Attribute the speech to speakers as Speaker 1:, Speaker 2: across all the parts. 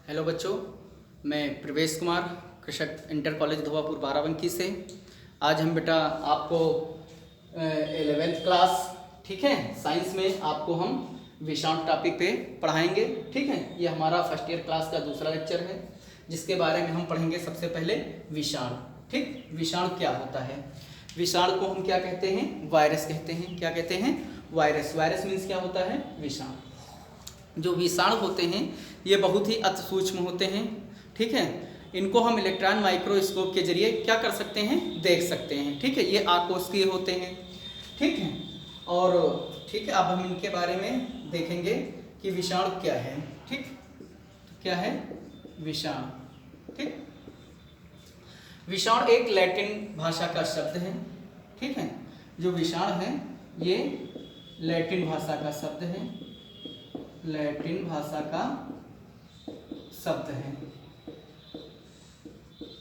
Speaker 1: Hello बच्चों, मैं प्रवेश कुमार, कृषक इंटर कॉलेज धोबापुर बाराबंकी से। आज हम बेटा आपको 11th क्लास, ठीक है, साइंस में आपको हम विषाणु टॉपिक पे पढ़ाएंगे। ठीक है, ये हमारा फर्स्ट ईयर क्लास का दूसरा लेक्चर है, जिसके बारे में हम पढ़ेंगे सबसे पहले विषाणु। ठीक, विषाणु क्या होता है? विषाणु को हम क्या कहते हैं? वायरस कहते हैं। क्या कहते हैं? वायरस। वायरस मीन्स क्या होता है? विषाणु। जो विषाणु होते हैं ये बहुत ही अति सूक्ष्म होते हैं। ठीक है, इनको हम इलेक्ट्रॉन माइक्रोस्कोप के जरिए क्या कर सकते हैं? देख सकते हैं। ठीक है, ये आकोषकीय होते हैं। ठीक है, और ठीक है, अब हम इनके बारे में देखेंगे कि विषाणु क्या है। ठीक, तो क्या है विषाणु? ठीक, विषाणु एक लैटिन भाषा का शब्द है। ठीक है, जो विषाणु है ये लैटिन भाषा का शब्द है। लैटिन भाषा का शब्द है।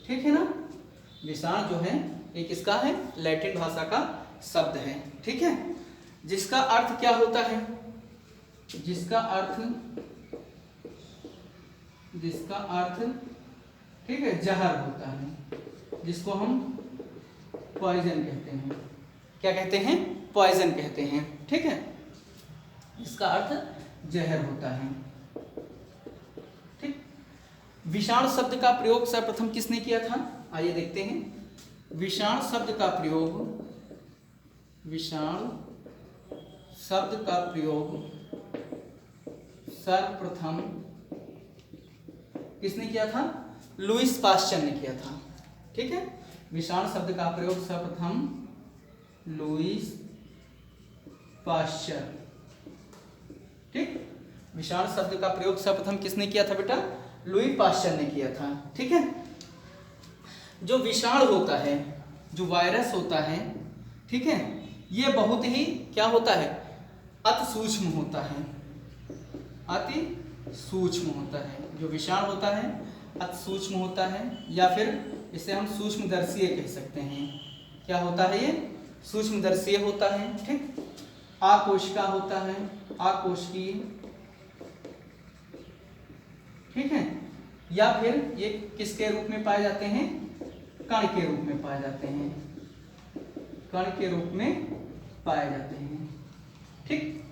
Speaker 1: ठीक है ना, विषाणु जो है ये किसका है? लैटिन भाषा का शब्द है। ठीक है, जिसका अर्थ क्या होता है? जिसका अर्थ ठीक है जहर होता है, जिसको हम पॉइजन कहते हैं। क्या कहते हैं? पॉइजन कहते हैं। ठीक है, इसका अर्थ जहर होता है। ठीक, विषाणु शब्द का प्रयोग सर्वप्रथम किसने किया था? आइए देखते हैं। विषाणु शब्द का प्रयोग सर्वप्रथम किसने किया था? लुईस पाश्चर ने किया था। ठीक है, विषाणु शब्द का प्रयोग सर्वप्रथम लुईस पाश्चर। ठीक, विषाणु शब्द का प्रयोग सर्वप्रथम किसने किया था बेटा? लुई पाश्चर ने किया था। ठीक है, जो विषाणु होता है, जो वायरस होता है, ठीक है, ये बहुत ही क्या होता है? अति सूक्ष्म होता है। अति सूक्ष्म होता है। जो विषाणु होता है अति सूक्ष्म होता है, या फिर इसे हम सूक्ष्मदर्शीय कह सकते हैं। क्या होता है ये? सूक्ष्मदर्शीय होता है। ठीक, आकोशिका होता है, आकोशिकीय। ठीक है, या फिर ये किसके रूप में पाए जाते हैं? कण के रूप में पाए जाते हैं। कण के रूप में पाए जाते हैं। ठीक,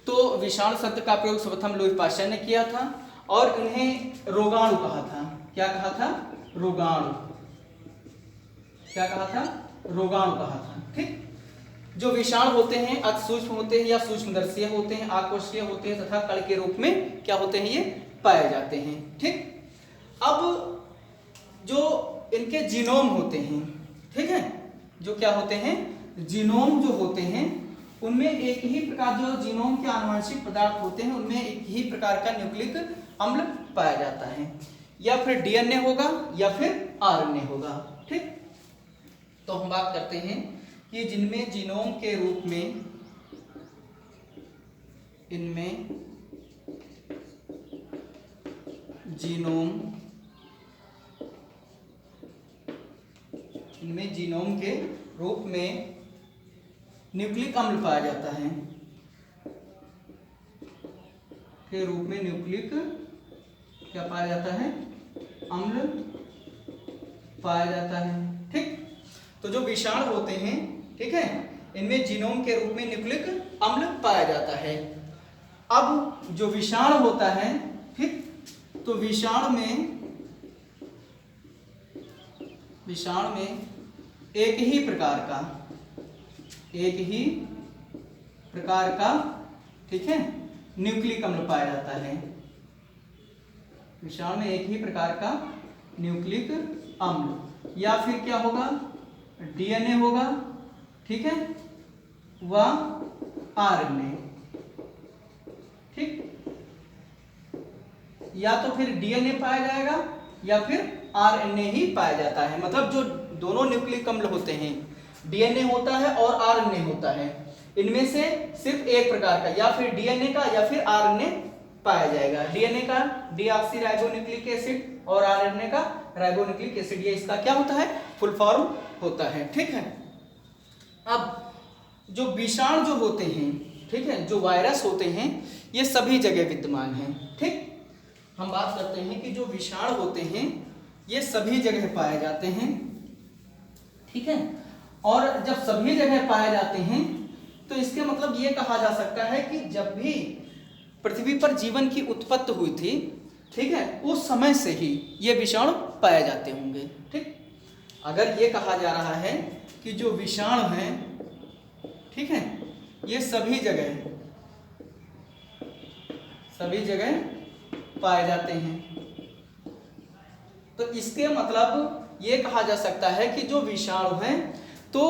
Speaker 1: तो विषाणु शब्द का प्रयोग सर्वप्रथम लुई पाश्चर ने किया था, और इन्हें रोगाणु कहा था। क्या कहा था? रोगाणु। क्या कहा था? रोगाणु कहा था। ठीक, जो विषाणु होते हैं अति सूक्ष्म होते हैं, या सूक्ष्मदर्शीय होते हैं, आकोशिकीय होते हैं, तथा कण के रूप में क्या होते हैं? ये पाए जाते हैं। ठीक, अब जो इनके जीनोम होते हैं, ठीक है, जो क्या होते हैं? जीनोम जो होते हैं, उनमें एक ही प्रकार, जो जीनोम के आनुवंशिक पदार्थ होते हैं, उनमें एक ही प्रकार का न्यूक्लिक अम्ल पाया जाता है। या फिर डीएनए होगा या फिर आरएनए होगा। ठीक, तो हम बात करते हैं कि जिनमें जीनोम के रूप में, इनमें जीनोम के रूप में न्यूक्लिक अम्ल पाया जाता है। के रूप में न्यूक्लिक क्या पाया जाता है? अम्ल पाया जाता है। ठीक, तो जो विषाणु होते हैं, ठीक है, इनमें जीनोम के रूप में न्यूक्लिक अम्ल पाया जाता है। अब जो विषाणु होता है, ठीक, तो विषाणु में एक ही प्रकार का ठीक है न्यूक्लिक अम्ल पाया जाता है। विषाणु में एक ही प्रकार का न्यूक्लिक अम्ल, या फिर क्या होगा? डीएनए होगा। ठीक है, व आरएनए। ठीक, या तो फिर डीएनए पाया जाएगा या फिर आरएनए ही पाया जाता है। मतलब जो दोनों न्यूक्लिक अम्ल होते हैं, डीएनए होता है और आरएनए होता है, इनमें से सिर्फ एक प्रकार का, या फिर डीएनए का या फिर आरएनए पाया जाएगा। डीएनए का डीऑक्सीराइबोन्यूक्लिक एसिड और आरएनए का राइबोन्यूक्लिक एसिड, ये इसका क्या होता है? फुल फॉर्म होता है। ठीक है, अब जो विषाणु जो होते हैं, ठीक है, जो वायरस होते हैं, ये सभी जगह विद्यमान हैं। ठीक, हम बात करते हैं कि जो विषाणु होते हैं ये सभी जगह पाए जाते हैं, ठीक है। और जब सभी जगह पाए जाते हैं तो इसके मतलब ये कहा जा सकता है कि जब भी पृथ्वी पर जीवन की उत्पत्ति हुई थी, ठीक है, उस समय से ही ये विषाणु पाए जाते होंगे, ठीक। अगर ये कहा जा रहा है कि जो विषाणु हैं, ठीक है, ये सभी जगह पाए जाते हैं, तो इसके मतलब ये कहा जा सकता है कि जो विषाणु हैं तो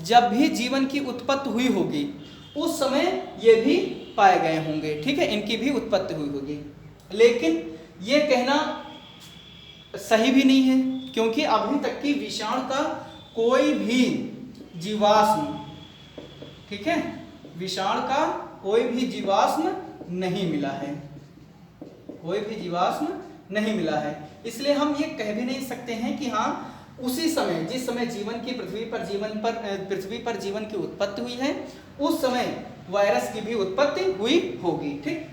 Speaker 1: जब भी जीवन की उत्पत्ति हुई होगी उस समय ये भी पाए गए होंगे, ठीक है, इनकी भी उत्पत्ति हुई होगी। लेकिन ये कहना सही भी नहीं है, क्योंकि अभी तक की विषाणु का कोई भी जीवाश्म, ठीक है, विषाणु का कोई भी जीवाश्म नहीं मिला है, कोई भी जीवाश्म नहीं मिला है। इसलिए हम ये कह भी नहीं सकते हैं कि हाँ उसी समय, जिस समय जीवन की पृथ्वी पर जीवन की उत्पत्ति हुई है उस समय वायरस की भी उत्पत्ति हुई होगी, ठीक।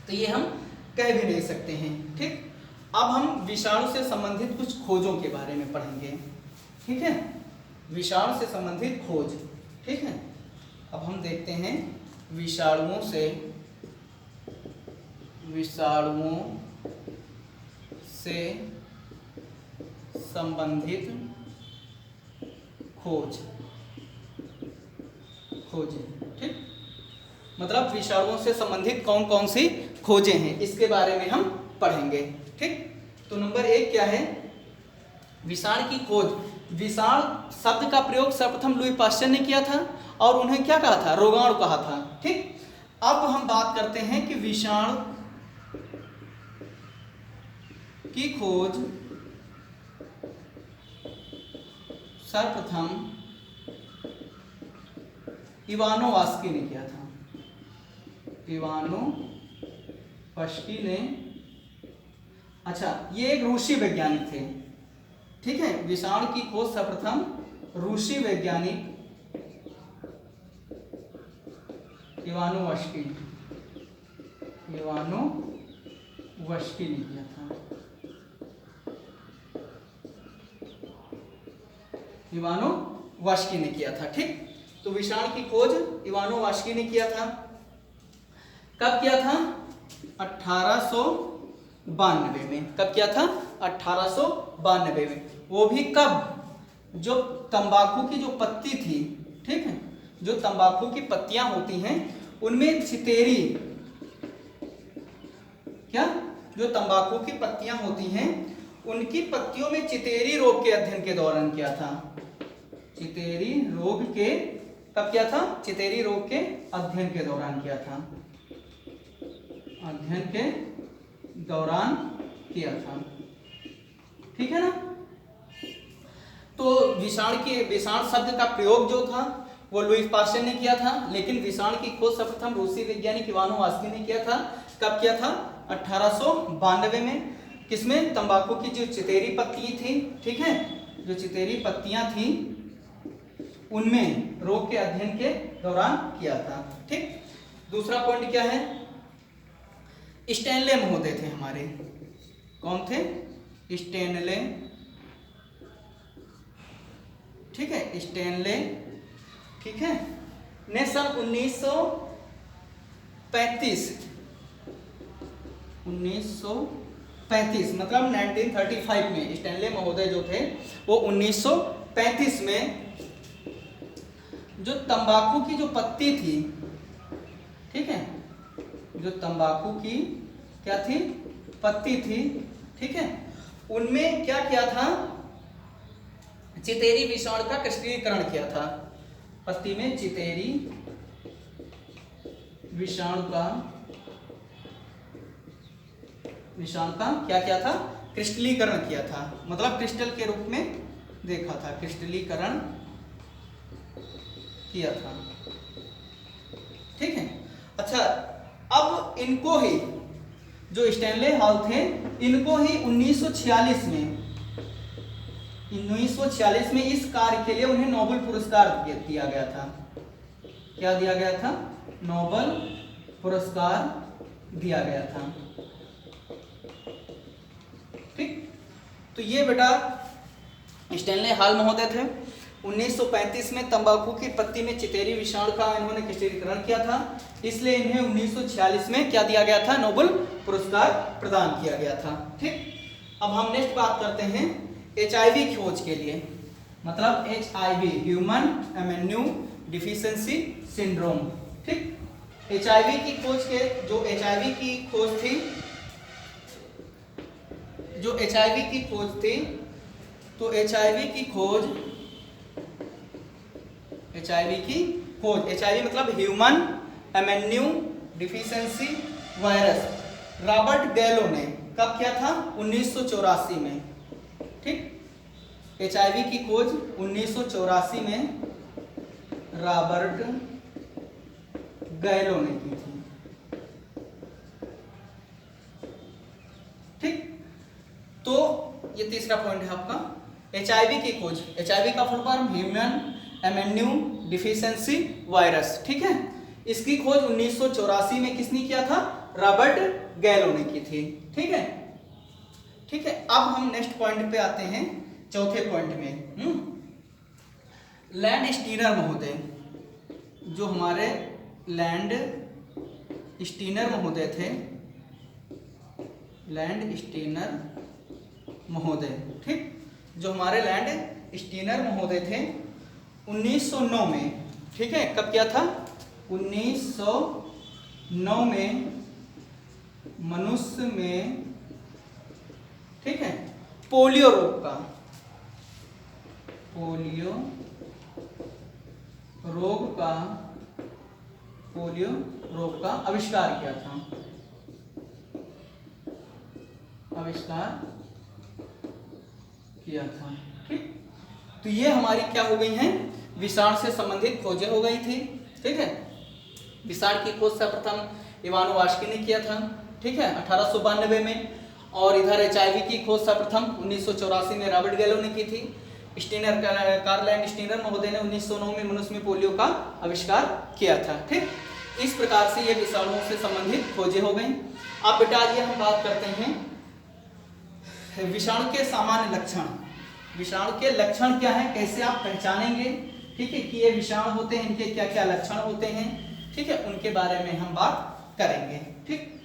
Speaker 1: तो ये हम कह भी नहीं सकते हैं, ठीक। अब हम विषाणु से संबंधित कुछ खोजों के बारे में पढ़ेंगे, ठीक है, विषाणु से संबंधित खोज, ठीक है। अब हम देखते हैं विषाणुओं से संबंधित खोजें, ठीक। मतलब विषाणुओं से संबंधित कौन कौन सी खोजें हैं इसके बारे में हम पढ़ेंगे, ठीक। तो नंबर 1 क्या है, विषाणु की खोज। विषाणु शब्द का प्रयोग सर्वप्रथम लुई पाश्चर ने किया था और उन्हें क्या कहा था, रोगाणु कहा था, ठीक। अब हम बात करते हैं कि विषाणु की खोज सर्वप्रथम इवानोवास्की ने किया था, इवानोवास्की ने, अच्छा, ये एक रूसी वैज्ञानिक थे, ठीक है। विषाणु की खोज सर्वप्रथम रूसी वैज्ञानिक इवानोवास्की ने किया था, इवानोवास्की ने किया था, ठीक। तो विषाणु की खोज इवानोवास्की ने किया था। कब किया था, 1892 में। कब किया था, 1892 में। वो भी कब, जो तंबाकू की जो पत्ती थी, ठीक है, जो तंबाकू की पत्तियां होती हैं उनमें चितेरी, क्या, जो तंबाकू की पत्तियां होती हैं उनकी पत्तियों में चितेरी रोग के अध्ययन के दौरान किया था। चितेरी रोग के, कब किया था, चितेरी रोग के अध्ययन के दौरान किया था, अध्ययन के दौरान किया था, ठीक है ना। तो विषाणु शब्द का प्रयोग जो था वो लुई पाश्चर ने किया था, लेकिन विषाणु की खोज सर्वप्रथम रूसी वैज्ञानिक इवानोवास्की ने किया था। कब किया था, 1892 में। किसमें, तंबाकू की जो चितेरी पत्ती थी, ठीक है, जो चितेरी पत्तियां थी उनमें रोग के अध्ययन के दौरान किया था, ठीक। दूसरा पॉइंट क्या है, स्टैनले महोदय थे हमारे, कौन थे, स्टैनले, ठीक है, स्टैनले, ठीक है, ने सन 1935 मतलब 1935 में स्टैनले महोदय जो थे वो 1935 में जो तंबाकू की जो पत्ती थी, ठीक है, जो तंबाकू की क्या थी, पत्ती थी, ठीक है, उनमें क्या किया था, चितेरी विषाणु का क्रिस्टलीकरण किया था। पत्ती में चितेरी विषाणु का क्या किया था, क्रिस्टलीकरण किया था, मतलब क्रिस्टल के रूप में देखा था, क्रिस्टलीकरण किया था, ठीक है। अच्छा, अब इनको ही, जो स्टैनले हॉल थे, इनको ही 1946 में इस कार्य के लिए उन्हें नोबेल पुरस्कार दिया गया था। क्या दिया गया था, नोबेल पुरस्कार दिया गया था, तो ये बेटा स्टैनले हॉल महोदय थे। 1935 में तंबाकू की पत्ती में चितेरी विषाणु का इन्होंने क्रिस्टलीकरण किया था, इसलिए इन्हें 1946 में क्या दिया गया था, नोबेल पुरस्कार प्रदान किया गया था। ठीक, अब हम नेक्स्ट बात करते हैं HIV खोज के लिए, मतलब HIV human immuno deficiency syndrome. ठीक, HIV की खोज के जो HIV की खोज थी, जो HIV की खोज थी, तो HIV की खोज HIV मतलब human immuno deficiency virus, Robert गैलो ने कब किया था, 1984 में। ठीक, HIV की खोज 1984 में रॉबर्ट गैलो ने की थी। ठीक, तो ये तीसरा पॉइंट है आपका HIV की खोज। HIV का full form human immuno deficiency virus. ठीक है, इसकी खोज 1984 में किसने किया था, रॉबर्ट गैलो ने की थी। ठीक है, ठीक है। अब हम नेक्स्ट पॉइंट पे आते हैं, चौथे पॉइंट में। लैंड स्टीनर महोदय, जो हमारे लैंड स्टीनर महोदय थे, लैंड स्टीनर महोदय। ठीक, जो हमारे लैंड स्टीनर महोदय थे 1909 में। ठीक है, कब किया था, 1909 में मनुष्य में, ठीक है, पोलियो रोग का आविष्कार किया था, ठीक, तो ये हमारी क्या हो गई हैं, विषाणु से संबंधित खोजें हो गई थी। ठीक है, विषाणु की खोज सर्वप्रथम इवानोवास्की ने किया था। ठीक है, 1892 में, और इधर HIV की खोज सर्वप्रथम 1984 में रॉबर्ट गैलो ने की थी। स्टीनर, कार्ल स्टीनर महोदय ने 1909 में मनुष्य में पोलियो का आविष्कार किया था। ठीक, इस प्रकार से ये विषाणुओं से संबंधित खोजें हो गई। अब बेटा ये हम बात करते हैं विषाणु के सामान्य लक्षण। विषाणु के लक्षण क्या है, कैसे आप पहचानेंगे, ठीक है, कि ये विषाणु होते हैं, इनके क्या क्या लक्षण होते हैं, ठीक है, उनके बारे में हम बात करेंगे। ठीक,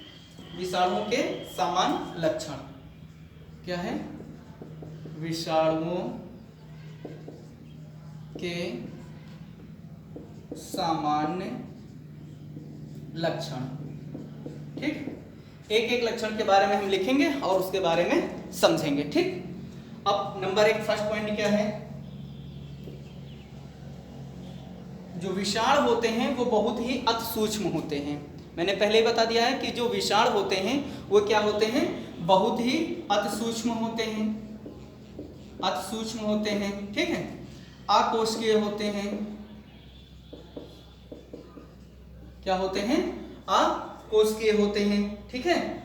Speaker 1: विषाणुओं के सामान्य लक्षण क्या है, विषाणुओं के सामान्य लक्षण। ठीक, एक एक लक्षण के बारे में हम लिखेंगे और उसके बारे में समझेंगे। ठीक, अब नंबर 1 फर्स्ट पॉइंट क्या है, जो विषाणु होते हैं वो बहुत ही अति सूक्ष्म होते हैं। मैंने पहले ही बता दिया है कि जो विषाणु होते हैं वो क्या होते हैं, बहुत ही अति सूक्ष्म होते हैं, अति सूक्ष्म होते हैं। ठीक है, अकोशिकीय होते हैं, क्या होते हैं, अकोशिकीय होते हैं। ठीक है,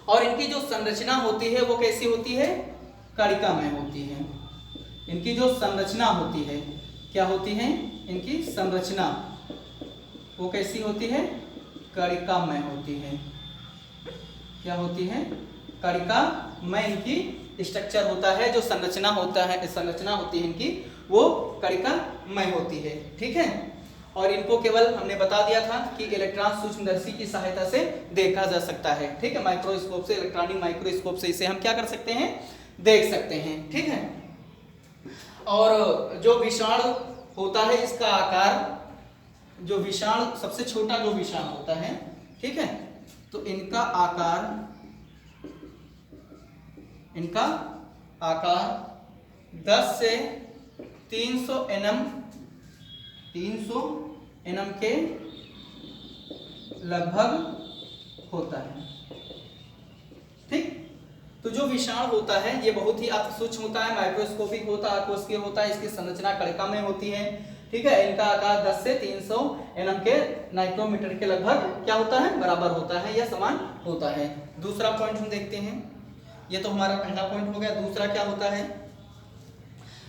Speaker 1: और इनकी जो संरचना होती है वो कैसी होती है, कणिका में होती है। इनकी जो संरचना होती है, क्या होती है, इनकी संरचना वो कैसी होती है, कणिका में होती है। क्या होती है, कणिका में इनकी स्ट्रक्चर होता है, जो संरचना होता है, संरचना होती है इनकी, वो कणिका में होती है। ठीक है, और इनको केवल हमने बता दिया था कि इलेक्ट्रॉन सूक्ष्मदर्शी की सहायता से देखा जा सकता है। ठीक है, माइक्रोस्कोप से, इलेक्ट्रॉनिक माइक्रोस्कोप से इसे हम क्या कर सकते हैं, देख सकते हैं। ठीक है, और जो विषाणु होता है इसका आकार, जो विषाणु सबसे छोटा जो विषाणु होता है, ठीक है, तो इनका आकार 10 से 300 nm के लगभग होता है। ठीक, तो जो विषाणु होता है ये बहुत ही अति सूक्ष्म होता है, माइक्रोस्कोपिक होता है, अकोशिकीय होता है, इसकी संरचना कणिका में होती है। ठीक है, इनका आकार 10 से 300 nm के नाइक्रोमीटर के लगभग क्या होता है, बराबर होता है या समान होता है। दूसरा पॉइंट हम देखते हैं, ये तो हमारा पहला पॉइंट हो गया। दूसरा क्या होता है,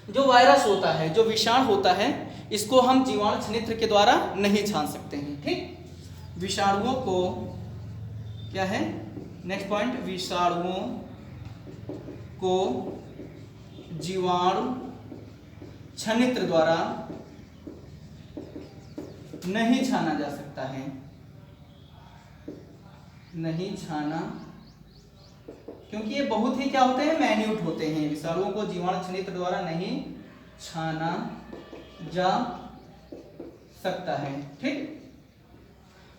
Speaker 1: जो वायरस होता है, जो विषाणु होता है, इसको हम जीवाणु छनित्र के द्वारा नहीं छान सकते हैं। ठीक, विषाणुओं को क्या है, नेक्स्ट पॉइंट, विषाणुओं को जीवाणु छनित्र द्वारा नहीं छाना जा सकता है, नहीं छाना, क्योंकि ये बहुत ही क्या होते हैं, मैन्यूट होते हैं। विषाणुओं को जीवाणु छनित्र द्वारा नहीं छाना जा सकता है। ठीक,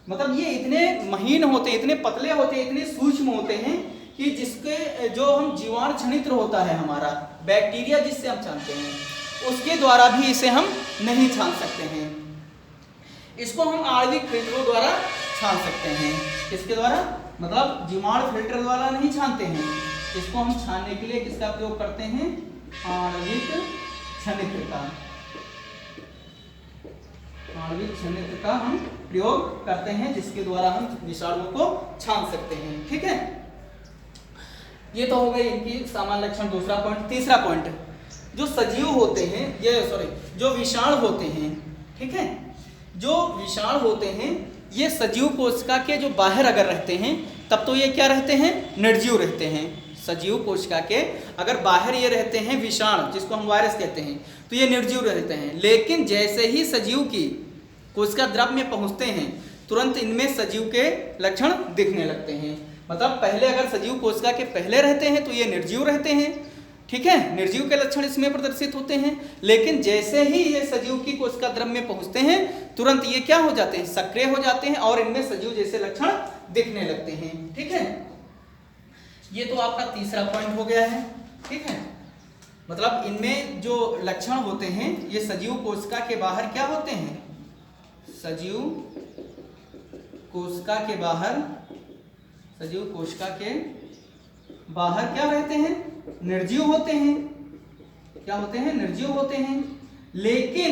Speaker 1: मतलब ये इतने महीन होते हैं, इतने पतले होते हैं, इतने सूक्ष्म होते हैं कि जिसके जो हम जीवाणु छनित्र होता है हमारा बैक्टीरिया जिससे हम छानते हैं, उसके द्वारा भी इसे हम नहीं छान सकते हैं। इसको हम आणविक फिल्टरों द्वारा छान सकते हैं। किसके द्वारा, मतलब जीवाणु फिल्टर द्वारा नहीं छानते हैं। इसको हम छानने के लिए किसका प्रयोग करते हैं, आणविक छनित्र का, आणविक छनित्र का हम प्रयोग करते हैं, जिसके द्वारा हम विषाणुओं को छान सकते हैं। ठीक है, ये तो हो गई इनकी सामान्य लक्षण। दूसरा पॉइंट, तीसरा पॉइंट, जो सजीव होते हैं, जो विषाणु होते हैं, ठीक है, जो विषाणु होते हैं ये सजीव कोशिका के जो बाहर अगर रहते हैं तब तो ये क्या रहते हैं, निर्जीव रहते हैं। सजीव कोशिका के अगर बाहर ये रहते हैं विषाणु, जिसको हम वायरस कहते हैं, तो ये निर्जीव रहते हैं। लेकिन जैसे ही सजीव की कोशिका द्रव में पहुंचते हैं तुरंत इनमें सजीव के लक्षण दिखने लगते हैं। मतलब पहले अगर सजीव कोशिका के पहले रहते हैं तो ये निर्जीव रहते हैं, ठीक है, निर्जीव के लक्षण इसमें प्रदर्शित होते हैं। लेकिन जैसे ही ये सजीव की कोशिका द्रव में पहुंचते हैं तुरंत ये क्या हो जाते हैं, सक्रिय हो जाते हैं और इनमें सजीव जैसे लक्षण दिखने लगते हैं। ठीक है, ये तो आपका तीसरा पॉइंट हो गया है। ठीक है, मतलब इनमें जो लक्षण होते हैं ये सजीव कोशिका के बाहर क्या होते हैं, सजीव कोशिका के बाहर, सजीव कोशिका के बाहर क्या रहते हैं, निर्जीव होते हैं। क्या होते हैं, निर्जीव होते हैं। लेकिन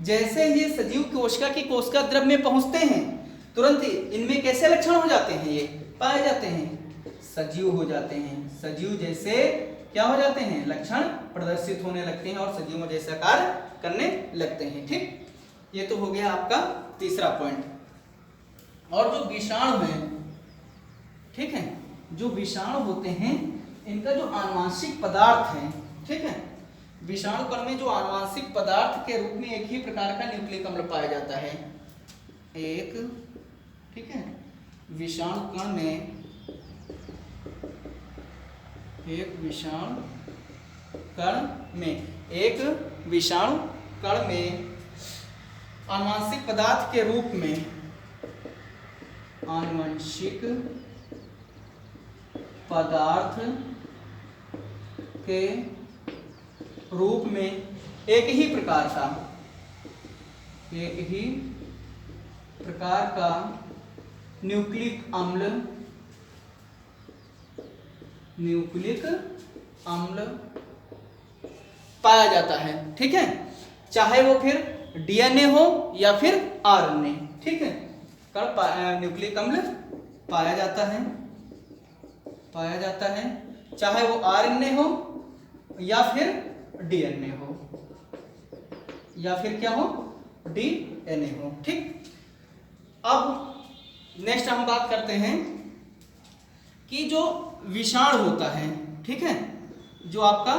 Speaker 1: जैसे ये सजीव कोशिका की कोशिका द्रव में पहुंचते हैं तुरंत इनमें कैसे लक्षण हो जाते हैं, ये पाए जाते हैं, सजीव हो जाते हैं। सजीव जैसे क्या हो जाते हैं, लक्षण प्रदर्शित होने लगते हैं और सजीवों जैसा कार्य करने लगते हैं। ठीक, ये तो हो गया आपका तीसरा पॉइंट। और जो विषाणु है, ठीक है, जो विषाणु होते हैं इनका जो आनुवांशिक पदार्थ है, ठीक है, विषाणु कण में जो आनुवांशिक पदार्थ के रूप में एक ही प्रकार का न्यूक्लिक अम्ल पाया जाता है। एक, ठीक है, विषाणु कण में, एक विषाणु कण में, एक विषाणु कण में आनुवांशिक पदार्थ के रूप में, आनुवंशिक पदार्थ के रूप में एक ही प्रकार का, एक ही प्रकार का न्यूक्लिक अम्ल, न्यूक्लिक अम्ल पाया जाता है। ठीक है, चाहे वो फिर डीएनए हो या फिर आरएनए। ठीक है, न्यूक्लिक अम्ल पाया जाता है, पाया जाता है, चाहे वो आरएनए हो या फिर डीएनए हो, या फिर क्या हो, डीएनए हो। ठीक, अब नेक्स्ट हम बात करते हैं कि जो विषाणु होता है, ठीक है, जो आपका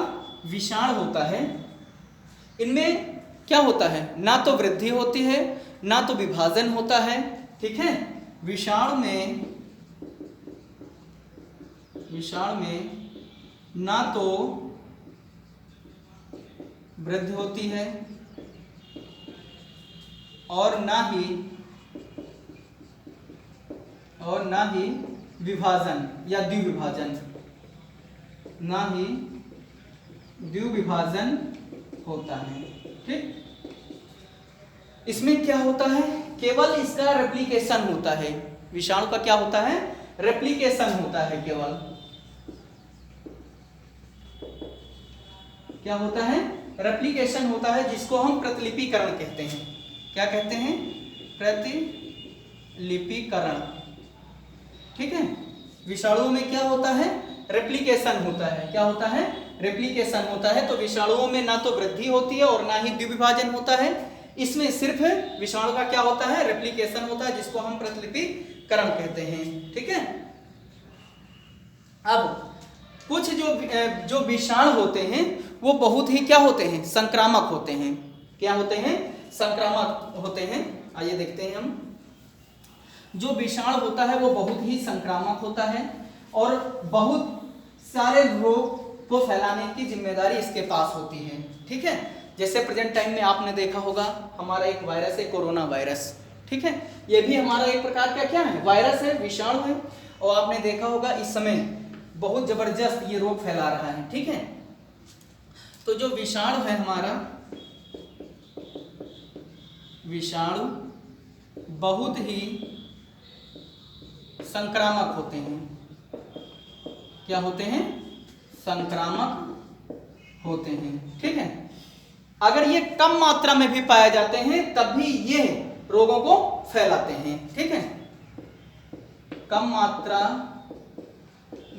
Speaker 1: विषाणु होता है इनमें क्या होता है, ना तो वृद्धि होती है ना तो विभाजन होता है। ठीक है, विषाणु में ना तो वृद्धि होती है और ना ही विभाजन या द्विविभाजन, ना ही द्विविभाजन होता है। ठीक, इसमें क्या होता है, केवल इसका रेप्लिकेशन होता है। विषाणु का क्या होता है, रेप्लिकेशन होता है, केवल क्या होता है, रेप्लिकेशन होता है, जिसको हम प्रतिलिपिकरण कहते हैं। क्या कहते हैं, प्रतिलिपिकरण। ठीक है, विषाणुओं में क्या होता है, रेप्लिकेशन होता है। क्या होता है, रेप्लिकेशन होता है। तो विषाणुओं में ना तो वृद्धि होती है और ना ही द्विविभाजन होता है, इसमें सिर्फ विषाणु का क्या होता है, रेप्लिकेशन होता है, जिसको हम प्रतिलिपिकरण कहते हैं। ठीक है, अब कुछ जो विषाणु होते हैं वो बहुत ही क्या होते हैं, संक्रामक होते हैं। क्या होते हैं, संक्रामक होते हैं। आइए देखते हैं हम। जो विषाणु होता है वो बहुत ही संक्रामक होता है और बहुत सारे रोग को फैलाने की जिम्मेदारी इसके पास होती है। ठीक है, जैसे प्रेजेंट टाइम में आपने देखा होगा हमारा एक वायरस है, कोरोना वायरस। ठीक है, ये भी हमारा एक प्रकार का क्या है, वायरस है, विषाणु है। और आपने देखा होगा इस समय बहुत जबरदस्त ये रोग फैला रहा है। ठीक है, तो जो विषाणु है हमारा, विषाणु बहुत ही संक्रामक होते हैं। क्या होते हैं, संक्रामक होते हैं। ठीक है, अगर ये कम मात्रा में भी पाए जाते हैं तब भी ये रोगों को फैलाते हैं। ठीक है, कम मात्रा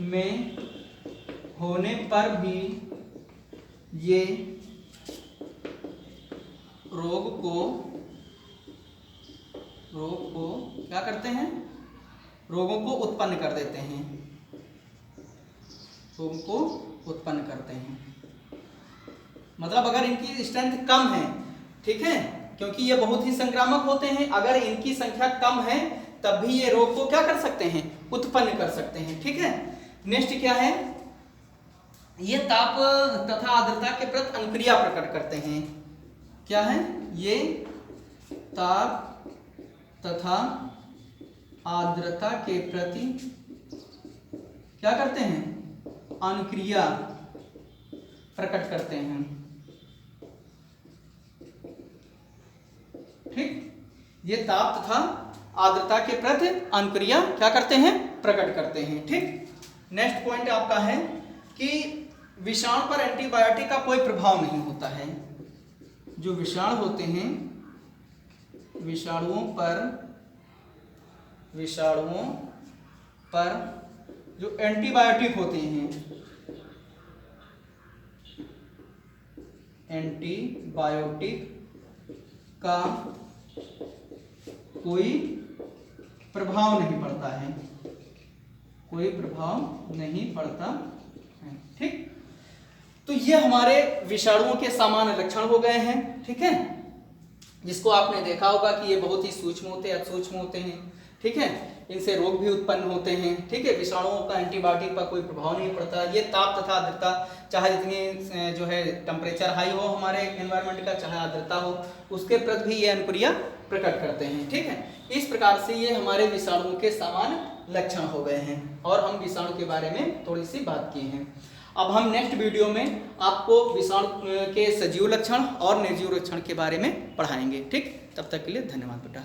Speaker 1: में होने पर भी ये रोग को क्या करते हैं, रोगों को उत्पन्न कर देते हैं, रोगों को उत्पन्न करते हैं। मतलब अगर इनकी स्ट्रेंथ कम है, ठीक है, क्योंकि ये बहुत ही संक्रामक होते हैं, अगर इनकी संख्या कम है तब भी ये रोग को क्या कर सकते हैं, उत्पन्न कर सकते हैं। ठीक है, नेक्स्ट क्या है, ये ताप तथा आर्द्रता के प्रति अनुक्रिया प्रकट करते हैं। क्या है, ये ताप तथा आर्द्रता के प्रति क्या करते हैं, अनुक्रिया प्रकट करते हैं। ठीक, ये ताप तथा आर्द्रता के प्रति अनुक्रिया क्या करते हैं, प्रकट करते हैं। ठीक, नेक्स्ट पॉइंट आपका है कि विषाणु पर एंटीबायोटिक का कोई प्रभाव नहीं होता है। जो विषाणु होते हैं, विषाणुओं पर जो एंटीबायोटिक होते हैं, एंटीबायोटिक का कोई प्रभाव नहीं पड़ता है, कोई प्रभाव नहीं पड़ता है। ठीक, तो ये हमारे विषाणुओं के सामान्य लक्षण हो गए हैं। ठीक है, जिसको आपने देखा होगा कि ये बहुत ही सूक्ष्म होते हैं, असूक्ष्म होते हैं। ठीक है, इनसे रोग भी उत्पन्न होते हैं। ठीक है, विषाणुओं का एंटीबायोटिक पर कोई प्रभाव नहीं पड़ता। ये ताप तथा आर्द्रता, चाहे जितनी जो है टेम्परेचर हाई हो हमारे एनवायरनमेंट का, चाहे आर्द्रता हो, उसके प्रति भी ये अनुक्रिया प्रकट करते हैं। ठीक है, इस प्रकार से ये हमारे विषाणुओं के सामान्य लक्षण हो गए हैं और हम विषाणु के बारे में थोड़ी सी बात की है। अब हम नेक्स्ट वीडियो में आपको विषाणु के सजीव लक्षण और निर्जीव लक्षण के बारे में पढ़ाएंगे। ठीक, तब तक के लिए धन्यवाद बेटा।